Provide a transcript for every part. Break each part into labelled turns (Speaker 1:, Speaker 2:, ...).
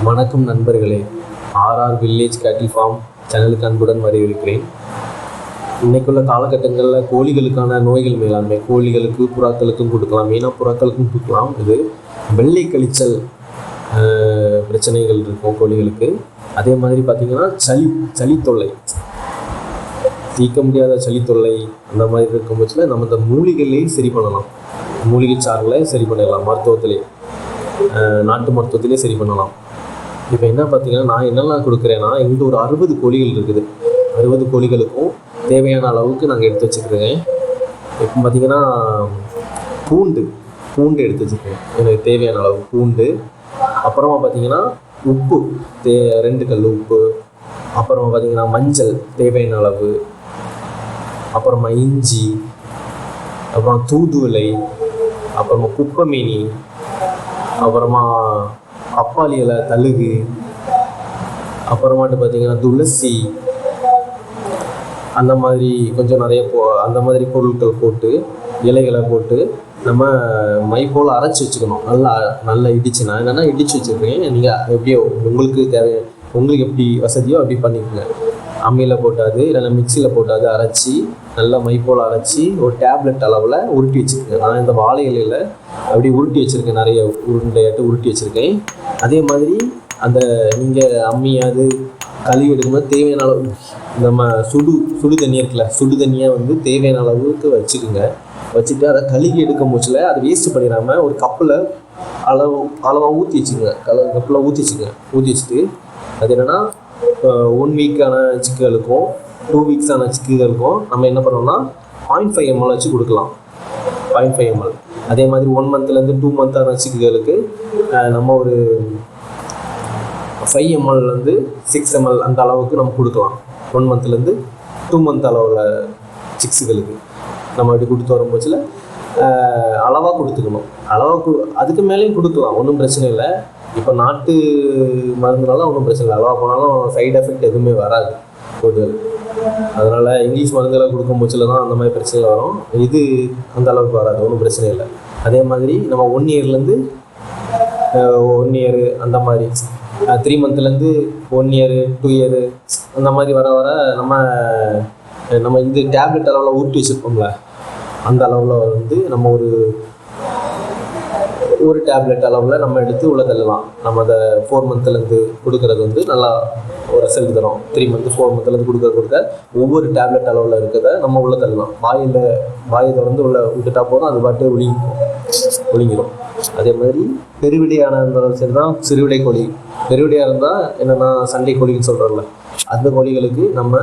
Speaker 1: வணக்கம் நண்பர்களே. RR village கேட்டில் ஃபார்ம் சேனலுக்கு அன்புடன் வரவேற்கிறேன். இன்றைக்குள்ள காலகட்டங்களில் கோழிகளுக்கான நோய்கள் மேலாண்மை கோழிகளுக்கு புறாக்களுக்கும் கொடுக்கலாம், மெயினாக புறாக்களுக்கும் கொடுக்கலாம். இது வெள்ளை கழிச்சல் பிரச்சனைகள் இருக்கும் கோழிகளுக்கு. அதே மாதிரி பார்த்திங்கன்னா சளி தொல்லை, தீர்க்க முடியாத சளி தொல்லை அந்த மாதிரி இருக்கும் பட்சத்தில் நம்ம இந்த மூலிகைகளையும் சரி பண்ணலாம். மூலிகை சாறுகளை சரி பண்ணிடலாம், மருத்துவத்திலே நாட்டு மருத்துவத்திலே சரி பண்ணலாம். இப்போ என்ன பார்த்தீங்கன்னா, நான் என்னெல்லாம் கொடுக்குறேன்னா, எங்கிட்ட ஒரு 60 கோழிகள் இருக்குது. 60 கோழிகளுக்கும் தேவையான அளவுக்கு நாங்கள் எடுத்து வச்சுக்கிறேன். இப்போ பார்த்திங்கன்னா பூண்டு எடுத்து வச்சுருக்கேன், எனக்கு தேவையான அளவு பூண்டு. அப்புறமா பார்த்திங்கன்னா உப்பு 2 கல் உப்பு. அப்புறமா பார்த்திங்கன்னா மஞ்சள் தேவையான அளவு. அப்புறமா இஞ்சி, அப்புறம் தூதுவளை, அப்புறமா குப்பைமேனி, அப்புறமா பப்பாளி இலை தழுகு, அப்புறமாட்டு பார்த்திங்கன்னா துளசி, அந்த மாதிரி கொஞ்சம் நிறைய அந்த மாதிரி பொருட்கள் போட்டு, இலைகளை போட்டு நம்ம மை போல் அரைச்சி வச்சுக்கணும். நல்லா இடிச்சு, நான் என்னென்னா இடித்து வச்சுருக்கேன். நீங்கள் எப்படியோ உங்களுக்கு எப்படி வசதியோ அப்படி பண்ணிக்கோங்க. அம்மியில் போட்டாது இல்லைன்னா மிக்சியில் போட்டாது அரைச்சி, நல்லா மை போல் அரைச்சி ஒரு டேப்லெட் அளவில் உருட்டி வச்சுருக்கேன். நான் இந்த வாழை இலையில் அப்படி உருட்டி வச்சுருக்கேன், நிறைய உருண்டையாட்டு உருட்டி வச்சுருக்கேன். அதே மாதிரி அந்த நீங்கள் அம்மியாது கழுவி எடுக்கும்போது தேவையான அளவு நம்ம சுடு தண்ணி இருக்குல்ல, சுடு தண்ணியை வந்து தேவையான அளவுக்கு வச்சுட்டு அதை கழுவி எடுக்கும் போச்சில் அதை வேஸ்ட்டு பண்ணிடாமல் ஒரு கப்பில் அளவாக ஊற்றி வச்சுக்கோங்க. கப்பில் ஊற்றி வச்சுட்டு அது என்னென்னா 1 வீக்கான சிக்குகளுக்கும் 2 வீக்ஸான சிக்குகளுக்கும் நம்ம என்ன பண்ணோம்னா 0.5 ml வச்சு கொடுக்கலாம். 0.5 ml. அதே மாதிரி 1 மந்த்லேருந்து 2 மந்த்தான சிக்குகளுக்கு நம்ம ஒரு 5 mlலேருந்து 6 ml அந்த அளவுக்கு நம்ம கொடுக்கலாம். 1 மந்த்லேருந்து 2 மந்த் அளவில் சிக்ஸுகளுக்கு நம்ம அப்படி கொடுத்து வரும்போச்சில் அளவாக கொடுத்துக்கணும். அதுக்கு மேலேயும் கொடுக்கலாம், ஒன்றும் பிரச்சனை இல்லை. இப்போ நாட்டு மருந்துனால ஒன்றும் பிரச்சனை இல்லை, அளவாக போனாலும் சைடு எஃபெக்ட் எதுவுமே வராது கோழிகள். அதனால் இங்கிலீஷ் மருந்துகளை கொடுக்கும் போச்சில் தான் அந்த மாதிரி பிரச்சனை வரும். இது அந்த அளவுக்கு வராது, ஒன்றும் பிரச்சனை இல்லை. அதே மாதிரி நம்ம 1 இயர்லேருந்து 1 இயர் அந்த மாதிரி 3 மந்த்லேருந்து 1 இயர் 2 இயர் அந்த மாதிரி வர நம்ம இது டேப்லெட் அளவில் ஊட்டி வச்சுருப்போம்ல, அந்த அளவில் வந்து நம்ம ஒரு டேப்லெட் அளவில் நம்ம எடுத்து உள்ளே தள்ளலாம். நம்ம அதை 4 மந்த்லேருந்து கொடுக்குறது வந்து நல்லா ஒரு ரிசல்ட் தரும். 3 மந்த் 4 மந்த்லேருந்து கொடுக்க ஒவ்வொரு டேப்லெட் அளவில் இருக்கிறத நம்ம உள்ளே தள்ளலாம். வாயை திறந்து உள்ளே விட்டுட்டா போதும், அது பாட்டு ஒழுங்கிடும். அதே மாதிரி பெருவிடையான இருந்தாலும் சரி தான், சிறுவிடை கோழி. பெருவிடையாக இருந்தால் என்னென்னா சண்டை கோழின்னு சொல்கிறோம்ல, அந்த கோழிகளுக்கு நம்ம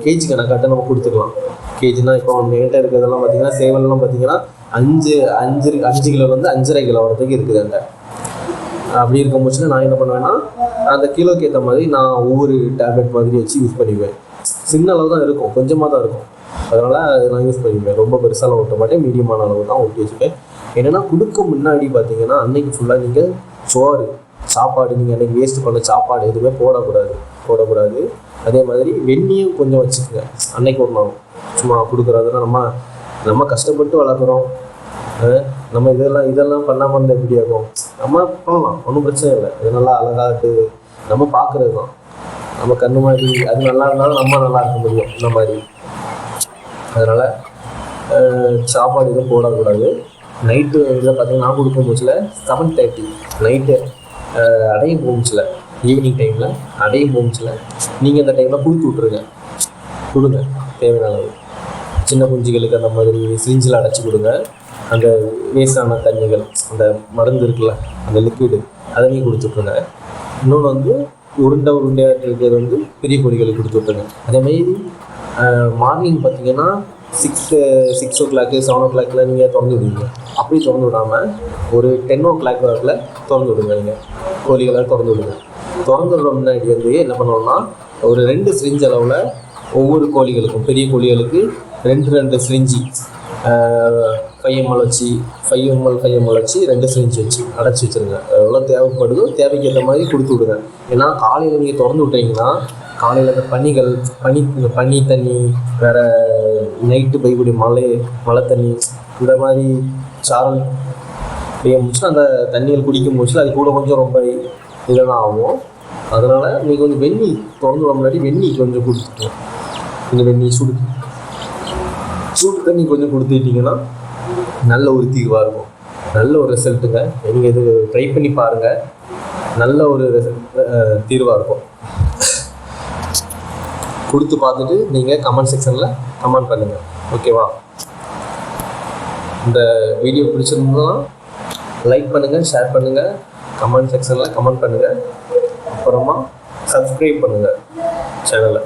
Speaker 1: கேஜி கணக்காட்ட நம்ம கொடுத்துக்கலாம். கேஜினா இப்போ என்கிட்ட இருக்கிறதெல்லாம் பார்த்திங்கன்னா சேவல்லாம் பார்த்திங்கன்னா 5 கிலோலேருந்து 5.5 கிலோ வரதுக்கு இருக்குது என்கிட்ட. அப்படி இருக்கும் போச்சுன்னா நான் என்ன பண்ணுவேன்னா, அந்த கிலோக்கு ஏற்ற மாதிரி நான் ஒவ்வொரு டேப்லெட் மாதிரி வச்சு யூஸ் பண்ணிக்குவேன். சின்ன அளவு தான் இருக்கும், கொஞ்சமாக தான் இருக்கும், அதனால் நான் யூஸ் பண்ணிக்குவேன். ரொம்ப பெருசாலாம் ஓட்ட மாட்டேன், மீடியமான அளவு தான் ஊட்டி வச்சுப்பேன். என்னென்னா கொடுக்க முன்னாடி பார்த்திங்கன்னா அன்றைக்கி ஃபுல்லாக நீங்கள் சாப்பாடு நீங்கள் அன்றைக்கி வேஸ்ட் பண்ண சாப்பாடு எதுவுமே போடக்கூடாது. அதே மாதிரி வெந்நியும் கொஞ்சம் வச்சுக்கோங்க அன்னைக்கு ஒரு நாள். சும்மா கொடுக்குறதுனா நம்ம கஷ்டப்பட்டு வளர்க்குறோம், நம்ம இதெல்லாம் பண்ணாமல் இருந்தால் எப்படி ஆகும்? நம்ம பண்ணலாம், ஒன்றும் பிரச்சனை இல்லை. இது நல்லா அழகாட்டு நம்ம பார்க்குறது தான். நம்ம கண்ணு மாதிரி அது நல்லா இருந்தாலும் நம்ம நல்லா இருக்க முடியும் இந்த மாதிரி. அதனால் சாப்பாடு எதுவும் போடக்கூடாது. நைட்டு இதில் பார்த்திங்கன்னா நான் கொடுக்கும் போச்சில் 7:30 நைட்டு அடையும் போகும்ச்சில், ஈவினிங் டைமில் அடையும் போகும்ச்சில் நீங்கள் இந்த டைமில் கொடுங்க தேவையான அளவு. சின்ன குஞ்சுகளுக்கு அந்த மாதிரி சிரிஞ்சில் அடைச்சி கொடுங்க. அந்த வேஸ்டான தண்ணிகள், அந்த மருந்து இருக்குல்ல, அந்த லிக்விடு, அதை நீங்கள் கொடுத்துட்ருங்க. இன்னொன்று வந்து உருண்டையாக இருக்கிறது வந்து பெரிய கோழிகளுக்கு கொடுத்துட்ருங்க. அதேமாதிரி மார்னிங் பார்த்திங்கன்னா 6 o'clock 7 o'clock நீங்கள் திறந்து விடுவீங்க. அப்படி திறந்து விடாமல் ஒரு 10 o'clock வரைக்கும் திறந்து விடுங்க. நீங்கள் கோழிகளை திறந்து விடுங்க. திறந்து விட முன்னாடி வந்து என்ன பண்ணுவோம்னா, ஒரு 2 சிரிஞ்ச் அளவில் ஒவ்வொரு கோழிகளுக்கும், பெரிய கோழிகளுக்கு 2 சிரிஞ்சி 5 ml வச்சு 5 ml வச்சு 2 சிரிஞ்சி வச்சு அடைச்சி வச்சுருங்க. எவ்வளோ தேவைப்படுதோ தேவைக்கு ஏற்ற மாதிரி கொடுத்து விடுங்க. ஏன்னா காலையில் நீங்கள் திறந்து விட்டீங்கன்னா காலையில் இந்த பனி தண்ணி, வேறு நைட்டு பெய்யக்கூடிய மழை தண்ணி, இந்த மாதிரி சாரல் பெய்ய முடிச்சுன்னா அந்த தண்ணிகள் குடிக்கும் போச்சுல அது கூட கொஞ்சம் ரொம்ப இதெல்லாம் ஆகும். அதனால் நீங்கள் கொஞ்சம் வெந்நி திறந்து முன்னாடி வெந்நி கொஞ்சம் கொடுத்துக்கணும். இந்த வெந்நி சுடு தண்ணி கொஞ்சம் கொடுத்துட்டிங்கன்னா நல்ல ஒரு தீர்வாக இருக்கும். நல்ல ஒரு ரிசல்ட்டுங்க. நீங்கள் இது ட்ரை பண்ணி பாருங்கள். நல்ல ஒரு தீர்வாக இருக்கும். கொடுத்து பார்த்துட்டு நீங்கள் கமெண்ட் செக்ஷனில் கமெண்ட் பண்ணுங்கள். ஓகேவா? இந்த வீடியோ பிடிச்சிருந்ததுன்னா லைக் பண்ணுங்கள், ஷேர் பண்ணுங்கள், கமெண்ட் செக்ஷனில் கமெண்ட் பண்ணுங்கள். அப்புறமா சப்ஸ்கிரைப் பண்ணுங்கள் சேனலை.